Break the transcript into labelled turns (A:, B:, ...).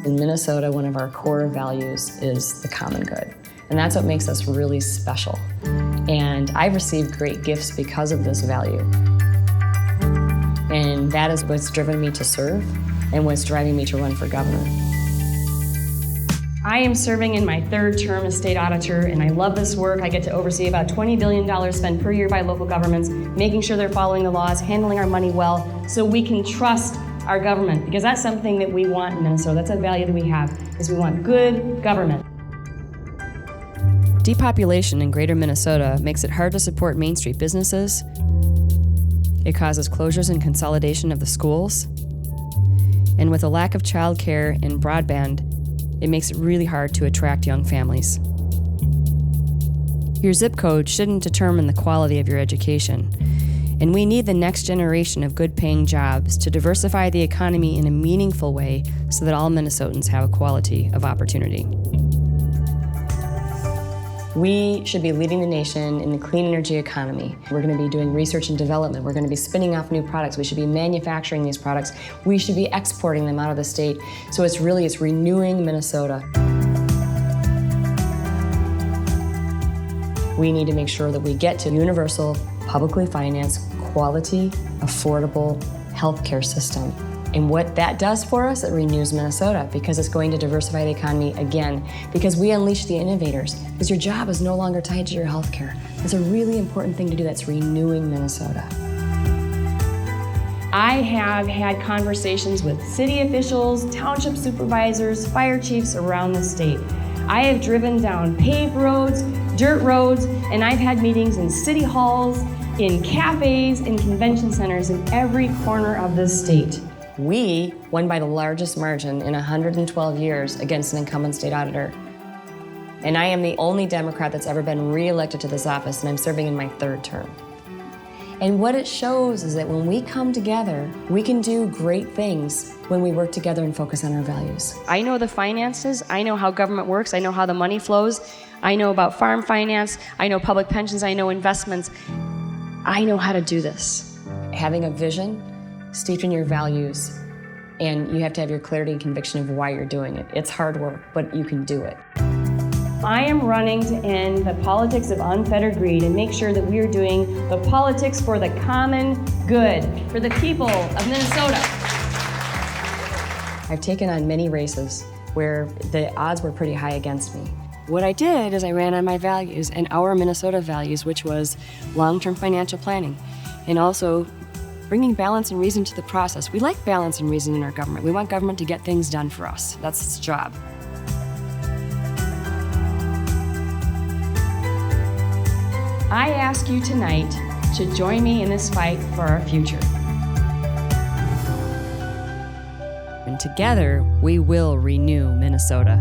A: In Minnesota, one of our core values is the common good. And that's what makes us really special. And I've received great gifts because of this value. And that is what's driven me to serve and what's driving me to run for governor.
B: I am serving in my third term as state auditor, and I love this work. I get to oversee about $20 billion spent per year by local governments, making sure they're following the laws, handling our money well, so we can trust our government, because that's something that we want in Minnesota. That's a value that we have, is we want good government.
C: Depopulation in greater Minnesota makes it hard to support Main Street businesses. It causes closures and consolidation of the schools. And with a lack of childcare and broadband, it makes it really hard to attract young families. Your zip code shouldn't determine the quality of your education. And we need the next generation of good-paying jobs to diversify the economy in a meaningful way so that all Minnesotans have equality of opportunity.
A: We should be leading the nation in the clean energy economy. We're going to be doing research and development. We're going to be spinning off new products. We should be manufacturing these products. We should be exporting them out of the state. So it's renewing Minnesota. We need to make sure that we get to universal, publicly financed, quality, affordable healthcare system. And what that does for us, it renews Minnesota, because it's going to diversify the economy again, because we unleash the innovators, because your job is no longer tied to your healthcare. That's a really important thing to do. That's renewing Minnesota.
B: I have had conversations with city officials, township supervisors, fire chiefs around the state. I have driven down paved roads, dirt roads, and I've had meetings in city halls, in cafes, in convention centers in every corner of the state.
A: We won by the largest margin in 112 years against an incumbent state auditor. And I am the only Democrat that's ever been re-elected to this office, and I'm serving in my third term. And what it shows is that when we come together, we can do great things when we work together and focus on our values.
B: I know the finances, I know how government works, I know how the money flows, I know about farm finance, I know public pensions, I know investments. I know how to do this.
A: Having a vision, steeped in your values, and you have to have your clarity and conviction of why you're doing it. It's hard work, but you can do it.
B: I am running to end the politics of unfettered greed and make sure that we are doing the politics for the common good, for the people of Minnesota.
A: I've taken on many races where the odds were pretty high against me.
C: What I did is I ran on my values and our Minnesota values, which was long-term financial planning and also bringing balance and reason to the process. We like balance and reason in our government. We want government to get things done for us. That's its job.
B: I ask you tonight to join me in this fight for our future.
C: And together, we will renew Minnesota.